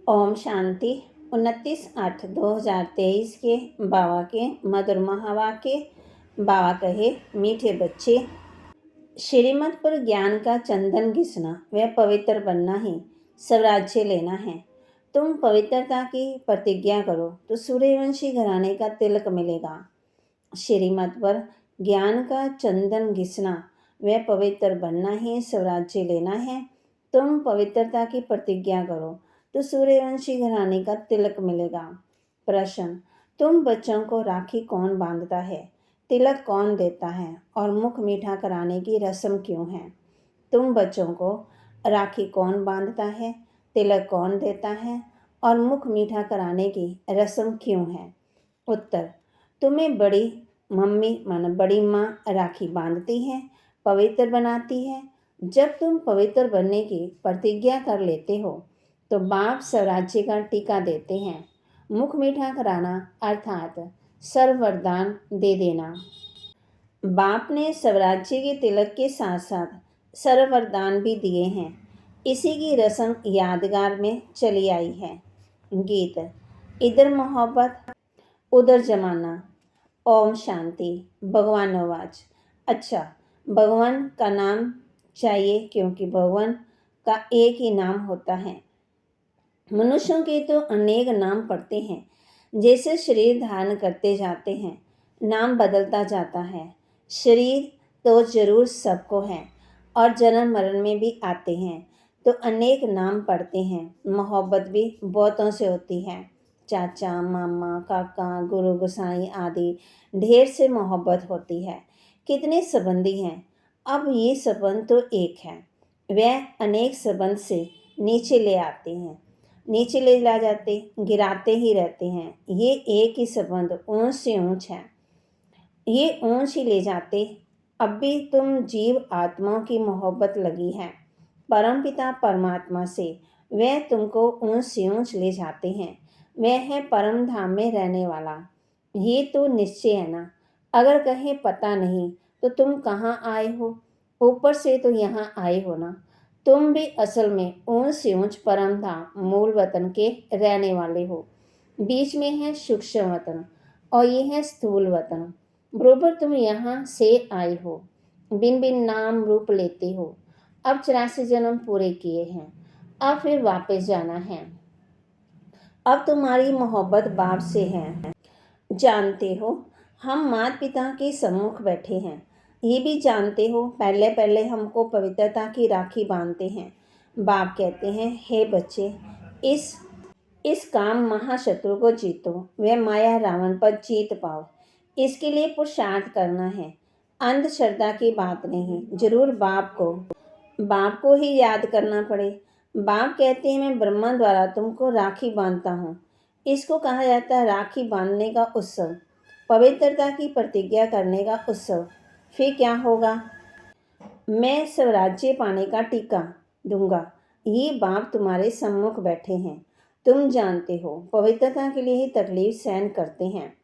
ओम शांति। 29/8/2023 के बाबा के मधुर महावाक्य। बाबा कहे, मीठे बच्चे, श्रीमत पर ज्ञान का चंदन घिसना व पवित्र बनना ही स्वराज्य लेना है। तुम पवित्रता की प्रतिज्ञा करो तो सूर्यवंशी घराने का तिलक मिलेगा। श्रीमत पर ज्ञान का चंदन घिसना व पवित्र बनना ही स्वराज्य लेना है। तुम पवित्रता की प्रतिज्ञा करो तो सूर्यवंशी घराने का तिलक मिलेगा। प्रश्न, तुम बच्चों को राखी कौन बांधता है, तिलक कौन देता है और मुख मीठा कराने की रस्म क्यों है? तुम बच्चों को राखी कौन बांधता है, तिलक कौन देता है और मुख मीठा कराने की रस्म क्यों है? उत्तर, तुम्हें बड़ी मम्मी बड़ी माँ राखी बांधती है, पवित्र बनाती है। जब तुम पवित्र बनने की प्रतिज्ञा कर लेते हो तो बाप स्वराज्य का टीका देते हैं। मुख मीठा कराना अर्थात सर्व वरदान दे देना। बाप ने स्वराज्य के तिलक के साथ साथ सर्व वरदान भी दिए हैं। इसी की रस्म यादगार में चली आई है। गीत, इधर मोहब्बत उधर जमाना। ओम शांति। भगवान आवाज, अच्छा, भगवान का नाम चाहिए क्योंकि भगवान का एक ही नाम होता है। मनुष्यों के तो अनेक नाम पड़ते हैं। जैसे शरीर धारण करते जाते हैं, नाम बदलता जाता है। शरीर तो जरूर सबको है और जन्म मरण में भी आते हैं तो अनेक नाम पड़ते हैं। मोहब्बत भी बहुतों से होती है। चाचा, मामा, काका, गुरु, गोसाई आदि ढेर से मोहब्बत होती है। कितने संबंधी हैं। अब ये संबंध तो एक है, वह अनेक संबंध से नीचे ले आते हैं, नीचे ले ला जाते, गिराते ही रहते हैं। ये एक ही संबंध ऊंच से ऊंच है, ये ऊंच ही ले जाते। अब भी तुम जीव आत्माओं की मोहब्बत लगी है परमपिता परमात्मा से, वह तुमको ऊंच से ऊंच ले जाते हैं। वह है परम धाम में रहने वाला। ये तो निश्चय है ना। अगर कहे पता नहीं तो तुम कहाँ आए हो? ऊपर से तो यहाँ आए हो ना। तुम भी असल में ऊंच से ऊंच परम धाम मूल वतन के रहने वाले हो। बीच में है सूक्ष्म वतन और ये है स्थूल वतन। बरोबर तुम यहाँ से आए हो, बिन बिन नाम रूप लेते हो। अब 84 जन्म पूरे किए हैं, अब फिर वापस जाना है। अब तुम्हारी मोहब्बत बाप से है। जानते हो, हम माता पिता के सम्मुख बैठे हैं। ये भी जानते हो, पहले पहले हमको पवित्रता की राखी बांधते हैं। बाप कहते हैं, हे बच्चे, इस काम महाशत्रु को जीतो, वह माया रावण पर जीत पाओ। इसके लिए पुरुषार्थ करना है। अंधश्रद्धा की बात नहीं, जरूर बाप को ही याद करना पड़े। बाप कहते हैं, मैं ब्रह्मा द्वारा तुमको राखी बांधता हूँ। इसको कहा जाता है राखी बांधने का उत्सव, पवित्रता की प्रतिज्ञा करने का उत्सव। फिर क्या होगा? मैं स्वराज्य पाने का टीका दूंगा। ये बाप तुम्हारे सम्मुख बैठे हैं। तुम जानते हो, पवित्रता के लिए ही तकलीफ सहन करते हैं।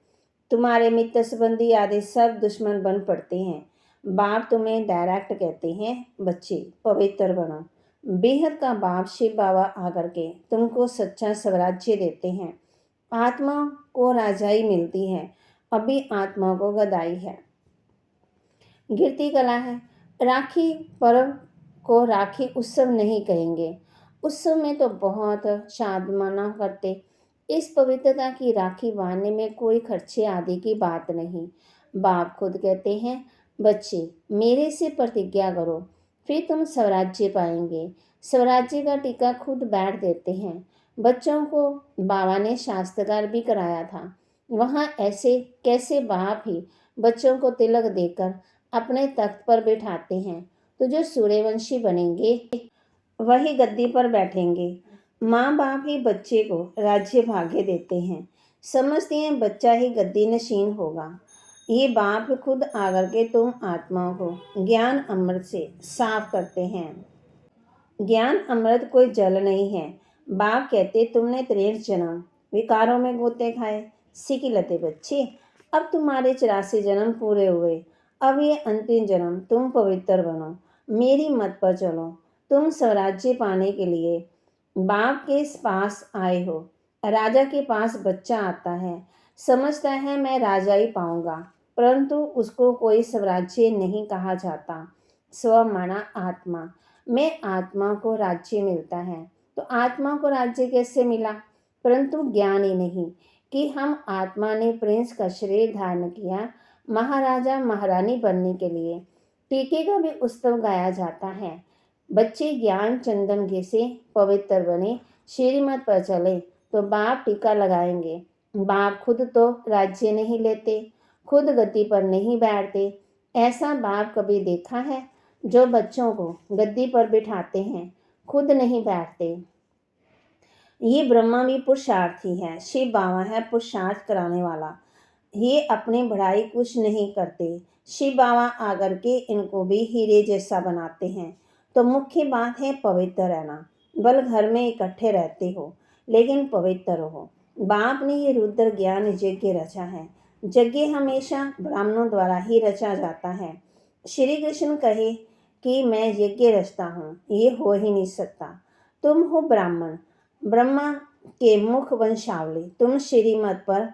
तुम्हारे मित्र संबंधी आदि सब दुश्मन बन पड़ते हैं। बाप तुम्हें डायरेक्ट कहते हैं, बच्चे पवित्र बनो। बेहद का बाप शिव बाबा आकर के तुमको सच्चा स्वराज्य देते हैं। आत्मा को राजाई मिलती है, अभी आत्मा को गदाई है। गिरती कला है। राखी पर्व को राखी उत्सव नहीं कहेंगे। उत्सव में तो बहुत शादमाना करते। इस पवित्रता की राखी बांधने में कोई खर्चे आदि की बात नहीं। बाप खुद कहते हैं, बच्चे मेरे से प्रतिज्ञा करो, फिर तुम स्वराज्य पाएंगे। स्वराज्य का टीका खुद बैठ देते हैं। बच्चों को बाबा ने शास्त्रकार भी कराया था। वहाँ ऐसे कैसे बाप ही बच्चों को तिलक देकर अपने तख्त पर बैठाते हैं तो जो सूर्यवंशी बनेंगे वही गद्दी पर बैठेंगे। माँ बाप ही बच्चे को राज्य भाग्य देते हैं, समझते हैं बच्चा ही गद्दी नशीन होगा। ये बाप खुद आकर के तुम आत्माओं को ज्ञान अमृत से साफ करते हैं। ज्ञान अमृत कोई जल नहीं है। बाप कहते, तुमने 63 जन्म विकारों में गोते खाए, सीख लते बच्चे। अब तुम्हारे 84 जन्म पूरे हुए। अब ये अंतिम जन्म तुम पवित्र बनो, मेरी मत पर चलो। तुम स्वराज्य पाने के लिए बाप के पास आए हो। राजा के पास बच्चा आता है, समझता है मैं राजा ही पाऊंगा, परंतु उसको कोई स्वराज्य नहीं कहा जाता। स्व माना आत्मा, मैं आत्मा को राज्य मिलता है। तो आत्मा को राज्य कैसे मिला? परंतु ज्ञान ही नहीं कि हम आत्मा ने प्रिंस का शरीर धारण किया महाराजा महारानी बनने के लिए। टीके का भी उत्सव गाया जाता है। बच्चे ज्ञान चंदन घी से पवित्र बने, श्रीमत पर चले तो बाप टीका लगाएंगे। बाप खुद तो राज्य नहीं लेते, खुद गद्दी पर नहीं बैठते। ऐसा बाप कभी देखा है जो बच्चों को गद्दी पर बिठाते हैं, खुद नहीं बैठते? ये ब्रह्मा भी पुरुषार्थी है, शिव बाबा है पुरुषार्थ कराने वाला। ये अपनी बढ़ाई कुछ नहीं करते। शिव बाबा आकर के इनको भी हीरे जैसा बनाते हैं। तो मुख्य बात है पवित्र रहना। बल घर में इकट्ठे रहते हो लेकिन पवित्र रहो। बाप ने ये रुद्र ज्ञान यज्ञ रचा है। यज्ञ हमेशा ब्राह्मणों द्वारा ही रचा जाता है। श्री कृष्ण कहे कि मैं यज्ञ रचता हूँ, ये हो ही नहीं सकता। तुम हो ब्राह्मण, ब्रह्मा के मुख वंशावली, तुम श्रीमत पर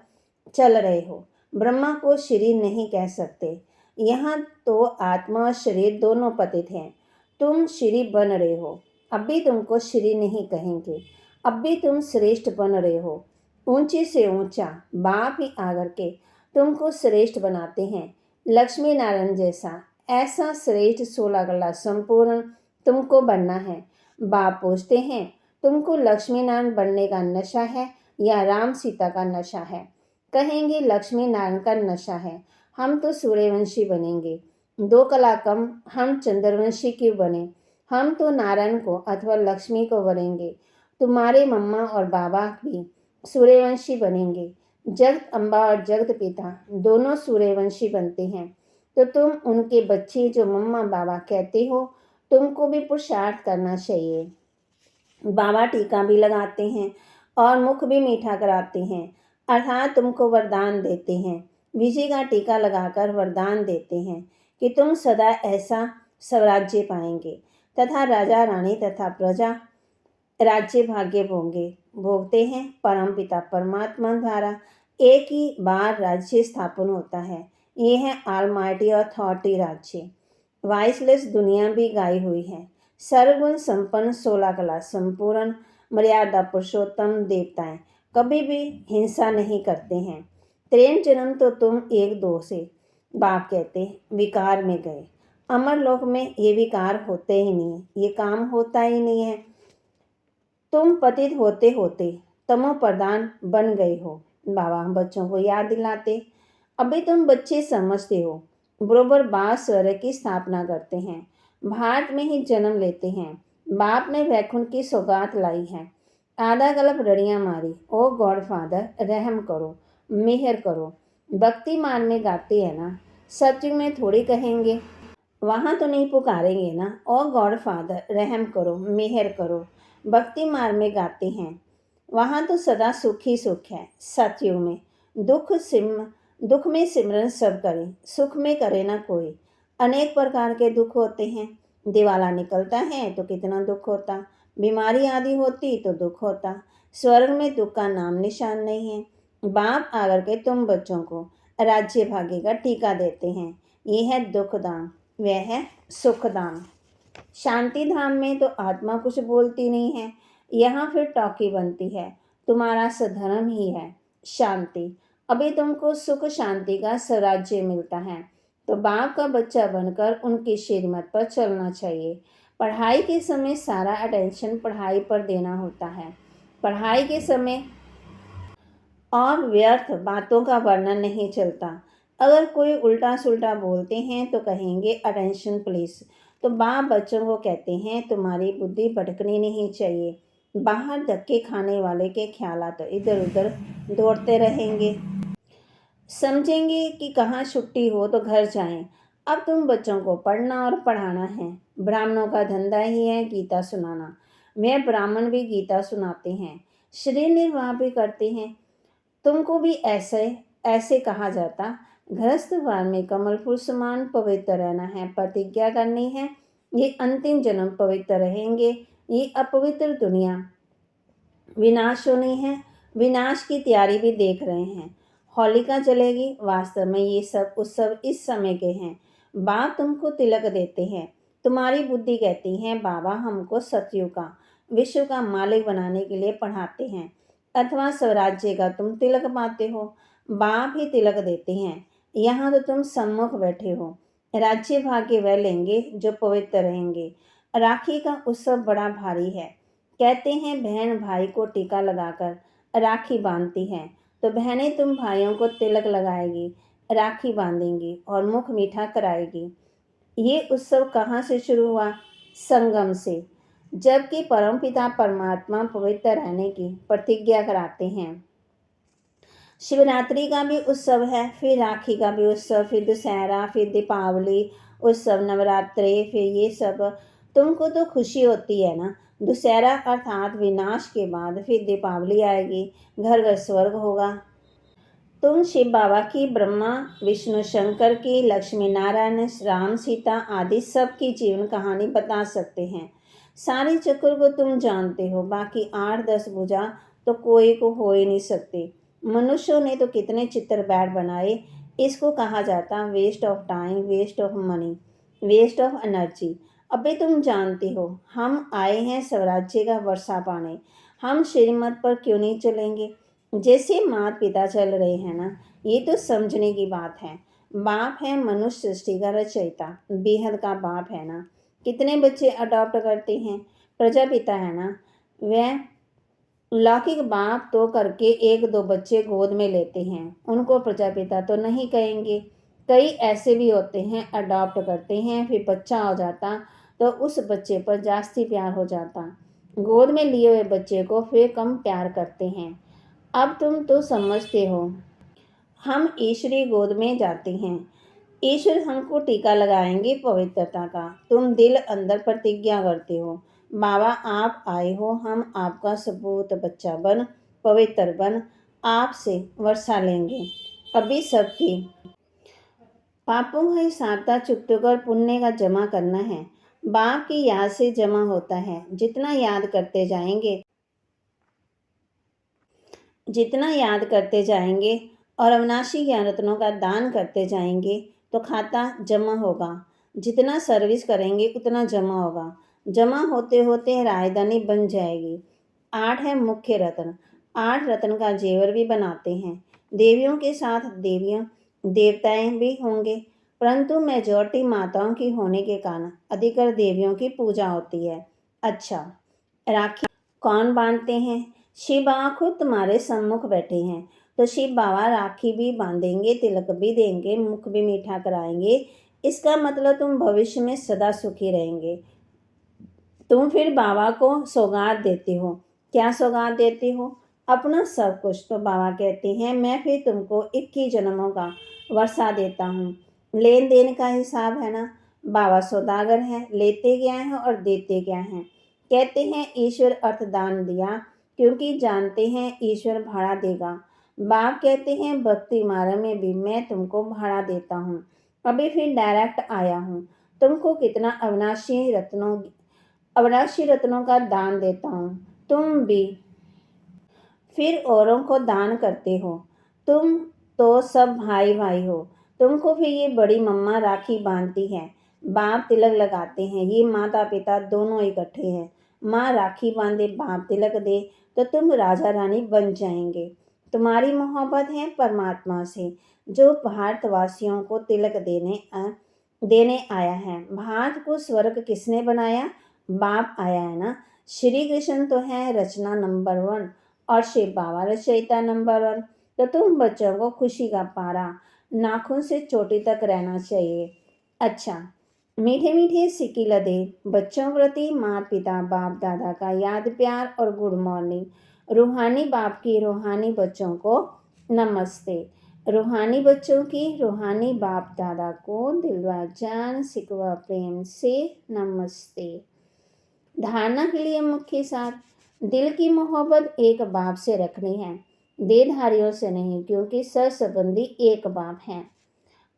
चल रहे हो। ब्रह्मा को शरीर नहीं कह सकते। यहाँ तो आत्मा और शरीर दोनों पतित हैं। तुम शरीर बन रहे हो, अब भी तुमको शरीर नहीं कहेंगे, अब भी तुम श्रेष्ठ बन रहे हो। ऊंचे से ऊंचा बाप ही आकर के तुमको श्रेष्ठ बनाते हैं। लक्ष्मी नारायण जैसा ऐसा श्रेष्ठ 16 कला संपूर्ण तुमको बनना है। बाप पूछते हैं तुमको लक्ष्मी नारायण बनने का नशा है या राम सीता का नशा है? कहेंगे लक्ष्मी नारायण का नशा है, हम तो सूर्यवंशी बनेंगे। 2 कला कम हम चंद्रवंशी क्यों बने? हम तो नारायण को अथवा लक्ष्मी को बनेंगे। तुम्हारे मम्मा और बाबा भी सूर्यवंशी बनेंगे। जगत अम्बा और जगत पिता दोनों सूर्यवंशी बनते हैं। तो तुम उनके बच्चे जो मम्मा बाबा कहते हो, तुमको भी पुरुषार्थ करना चाहिए। बाबा टीका भी लगाते हैं और मुख भी मीठा कराते हैं, अर्थात तुमको वरदान देते हैं। विजय का टीका लगाकर वरदान देते हैं कि तुम सदा ऐसा स्वराज्य पाएंगे तथा राजा रानी तथा प्रजा राज्य भाग्य भोगते हैं। परम पिता परमात्मा द्वारा एक ही बार राज्य स्थापन होता है। ये है ऑलमाइटी अथॉरिटी राज्य। वाइसलेस दुनिया भी गाई हुई है। सर्वगुण संपन्न 16 कला संपूर्ण मर्यादा पुरुषोत्तम देवताएं कभी भी हिंसा नहीं करते हैं। 3 जन्म तो तुम 1-2 से बाप कहते विकार में गए। अमर लोक में ये विकार होते ही नहीं, ये काम होता ही नहीं है। तुम पतित होते होते तमो प्रधान बन गए हो। बाबा हम बच्चों को याद दिलाते, अभी तुम बच्चे समझते हो। बरोबर बाप स्वर्ग की स्थापना करते हैं, भारत में ही जन्म लेते हैं। बाप ने वैकुंठ की सौगात लाई है। आधा गलप रड़ियाँ मारी, ओ गॉड फादर रहम करो, मेहर करो। भक्ति मान में गाते हैं ना, सत्युग में थोड़ी कहेंगे। वहाँ तो नहीं पुकारेंगे ना, ओ गॉड फादर रहम करो, मेहर करो। भक्ति मार्ग में गाते हैं, वहाँ तो सदा सुख ही सुख है। सतयुग में दुख में सिमरन सब करें, सुख में करे ना कोई। अनेक प्रकार के दुख होते हैं। दिवाला निकलता है तो कितना दुख होता, बीमारी आदि होती तो दुख होता। स्वर्ग में दुख का नाम निशान नहीं है। बाप आकर के तुम बच्चों को राज्य भाग्य का टीका देते हैं। ये है दुख दाम, वह है सुख दाम। शांति धाम में तो आत्मा कुछ बोलती नहीं है, यहाँ फिर टॉकी बनती है। तुम्हारा सधर्म ही है शांति। अभी तुमको सुख शांति का स्वराज्य मिलता है, तो बाप का बच्चा बनकर उनकी श्रीमत पर चलना चाहिए। पढ़ाई के समय सारा अटेंशन पढ़ाई पर देना होता है। पढ़ाई के समय और व्यर्थ बातों का वर्णन नहीं चलता। अगर कोई उल्टा सुल्टा बोलते हैं तो कहेंगे अटेंशन प्लीज। तो बाप बच्चों को कहते हैं तुम्हारी बुद्धि भटकनी नहीं चाहिए। बाहर धक्के खाने वाले के ख्यालात तो इधर उधर दौड़ते रहेंगे, समझेंगे कि कहाँ छुट्टी हो तो घर जाएं। अब तुम बच्चों को पढ़ना और पढ़ाना है। ब्राह्मणों का धंधा ही है गीता सुनाना। वे ब्राह्मण भी गीता सुनाते हैं, शरीर निर्वाह भी करते हैं। तुमको भी ऐसे कहा जाता। गृहस्थ वार में कमल फूल समान पवित्र रहना है, प्रतिज्ञा करनी है। ये अंतिम जन्म पवित्र रहेंगे। ये अपवित्र दुनिया विनाश होनी है, विनाश की तैयारी भी देख रहे हैं। होलिका जलेगी। वास्तव में ये सब उत्सव इस समय के हैं। बाप तुमको तिलक देते हैं। तुम्हारी बुद्धि कहती है बाबा हमको सतयुग का, विश्व का मालिक बनाने के लिए पढ़ाते हैं, अथवा स्वराज्य का तुम तिलक पाते हो। बाप ही तिलक देते हैं। यहाँ तो तुम सम्मुख बैठे हो। राज्य भाग्य वह लेंगे जो पवित्र रहेंगे। राखी का उत्सव बड़ा भारी है। कहते हैं बहन भाई को टीका लगाकर राखी बांधती है, तो बहनें तुम भाइयों को तिलक लगाएगी, राखी बांधेंगी और मुख मीठा कराएगी। ये उत्सव कहाँ से शुरू हुआ? संगम से, जबकि परमपिता परमात्मा पवित्र रहने की प्रतिज्ञा कराते हैं। शिवरात्रि का भी उत्सव है, फिर राखी का भी उत्सव, फिर दशहरा, फिर दीपावली उत्सव, नवरात्रे, फिर ये सब। तुमको तो खुशी होती है ना। दशहरा अर्थात विनाश के बाद फिर दीपावली आएगी, घर घर स्वर्ग होगा। तुम शिव बाबा की, ब्रह्मा विष्णु शंकर की, लक्ष्मी नारायण, राम सीता आदि सब की जीवन कहानी बता सकते हैं। सारे चक्र को तुम जानते हो, बाकी 8-10 भुजा तो कोई को हो ही नहीं सकते। मनुष्यों ने तो कितने चित्र बैठ बनाए। इसको कहा जाता waste of time, waste of money, waste of energy. अबे तुम जानते हो हम आए हैं स्वराज्य का वर्षा पाने। हम श्रीमत पर क्यों नहीं चलेंगे? जैसे माता पिता चल रहे हैं ना, ये तो समझने की बात है। बाप है मनुष्य सृष्टि का रचयिता, बेहद का बाप है ना। कितने बच्चे अडॉप्ट करते हैं? प्रजापिता है ना, वह लौकिक बाप तो करके 1-2 बच्चे गोद में लेते हैं, उनको प्रजापिता तो नहीं कहेंगे। कई ऐसे भी होते हैं अडॉप्ट करते हैं, फिर बच्चा हो जाता तो उस बच्चे पर जास्ती प्यार हो जाता। गोद में लिए हुए बच्चे को फिर कम प्यार करते हैं। अब तुम तो समझते हो हम ईश्वरी गोद में जाते हैं। ईश्वर हमको टीका लगाएंगे पवित्रता का। तुम दिल अंदर प्रतिज्ञा करते हो बाबा आप आए हो, हम आपका सपूत बच्चा बन, पवित्र बन, आपसे वर्षा लेंगे। अभी सबकी पापों का हिसाब चुकते कर पुण्य का जमा करना है। बाप की याद से जमा होता है। जितना याद करते जाएंगे और अविनाशी ज्ञान रत्नों का दान करते जाएंगे तो खाता जमा होगा। जितना सर्विस करेंगे उतना जमा होगा। जमा होते होते राजधानी बन जाएगी। 8 है मुख्य रत्न। 8 रत्न का जेवर भी बनाते हैं। देवियों के साथ देवियां देवताएं भी होंगे, परंतु मेजॉरिटी माताओं की होने के कारण अधिकतर देवियों की पूजा होती है। अच्छा, राखी कौन बांधते हैं? शिव बाबा खुद तुम्हारे सम्मुख बैठे हैं, तो शिव बाबा राखी भी बांधेंगे, तिलक भी देंगे, मुख भी मीठा कराएंगे। इसका मतलब तुम भविष्य में सदा सुखी रहेंगे। तुम फिर बाबा को सौगात देते हो। क्या सौगात देते हो? अपना सब कुछ। तो बाबा कहते हैं मैं फिर तुमको 21 जन्मों का वर्षा देता हूँ। लेन देन का हिसाब है ना। बाबा सौदागर हैं, लेते क्या हैं और देते क्या हैं। कहते हैं ईश्वर अर्थदान दिया क्योंकि जानते हैं ईश्वर भाड़ा देगा। बाप कहते हैं भक्ति मार्ग में भी मैं तुमको भाड़ा देता हूँ। अभी फिर डायरेक्ट आया हूँ। तुमको कितना अविनाशी रत्नों का दान देता हूँ। तुम भी फिर औरों को दान करते हो। तुम तो सब भाई भाई हो। तुमको फिर ये बड़ी मम्मा राखी बांधती है, बाप तिलक लगाते हैं। ये माता पिता दोनों इकट्ठे हैं। माँ राखी बांधे, बाप तिलक दे, तो तुम राजा रानी बन जाएंगे। तुम्हारी मोहब्बत है परमात्मा से, जो भारतवासियों को तिलक देने आया है। भारत को स्वर्ग किसने बनाया? बाप आया है ना। श्री कृष्ण तो है रचना नंबर 1 और शिव बाबा रचयिता नंबर 1। तो तुम बच्चों को खुशी का पारा नाखून से चोटी तक रहना चाहिए। अच्छा, मीठे मीठे सिक्की लदे बच्चों प्रति माता पिता बाप दादा का याद प्यार और गुड मॉर्निंग। रूहानी बाप की रूहानी बच्चों को नमस्ते। रूहानी बच्चों की रूहानी बाप दादा को दिलवा जान सिकवा प्रेम से नमस्ते। धारणा के लिए मुख्य सार, दिल की मोहब्बत एक बाप से रखनी है, देहधारियों से नहीं, क्योंकि सहसंबंधी एक बाप है।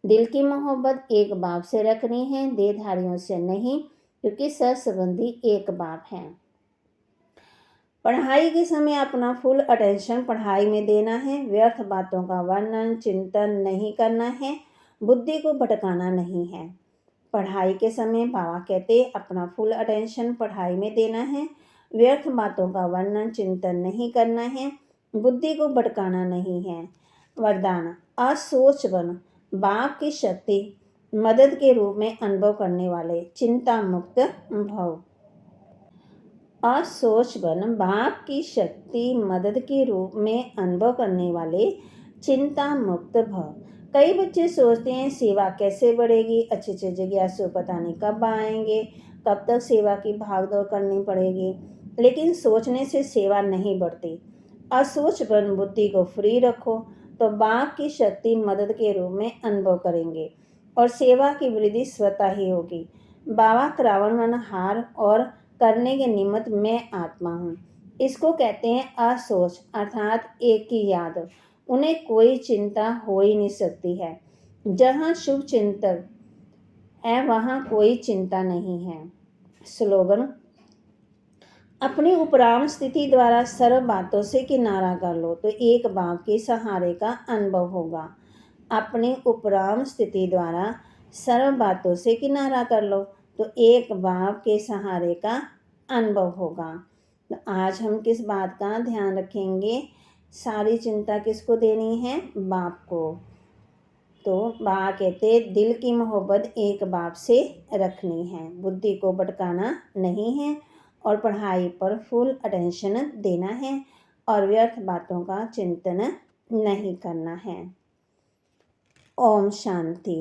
दिल की मोहब्बत एक बाप से रखनी है, देहधारियों से नहीं, क्योंकि सहसंबंधी एक बाप है। पढ़ाई के समय अपना फुल अटेंशन पढ़ाई में देना है। व्यर्थ बातों का वर्णन चिंतन नहीं करना है। बुद्धि को भटकाना नहीं है। पढ़ाई के समय बाबा कहते अपना फुल अटेंशन पढ़ाई में देना है। व्यर्थ बातों का वर्णन चिंतन नहीं करना है। बुद्धि को भटकाना नहीं है। वरदान असोच बन बाप की शक्ति मदद के रूप में अनुभव करने वाले चिंता मुक्त भव। असोच बन बाप की शक्ति मदद के रूप में अनुभव करने वाले चिंता मुक्त भव। कई बच्चे सोचते हैं सेवा कैसे बढ़ेगी, अच्छे अच्छे जिज्ञासु पता नहीं कब आएंगे, कब तक सेवा की भागदौड़ करनी पड़ेगी, लेकिन सोचने से सेवा नहीं बढ़ती। असोच बन बुद्धि को फ्री रखो तो बाप की शक्ति मदद के रूप में अनुभव करेंगे और सेवा की वृद्धि स्वतः ही होगी। बाबा करावन हार और करने के निमित्त मैं आत्मा हूँ, इसको कहते हैं असोच, अर्थात एक की याद। उन्हें कोई चिंता हो ही नहीं सकती है। जहाँ शुभ चिंतक है वहाँ कोई चिंता नहीं है। स्लोगन अपनी उपराम स्थिति द्वारा सर्व बातों से किनारा कर लो तो एक बाप के सहारे का अनुभव होगा। अपनी उपराम स्थिति द्वारा सर्व बातों से किनारा कर लो तो एक बाप के सहारे का अनुभव होगा। तो आज हम किस बात का ध्यान रखेंगे? सारी चिंता किसको देनी है? बाप को। तो बाबा कहते दिल की मोहब्बत एक बाप से रखनी है, बुद्धि को भटकाना नहीं है और पढ़ाई पर फुल अटेंशन देना है और व्यर्थ बातों का चिंतन नहीं करना है। ओम शांति।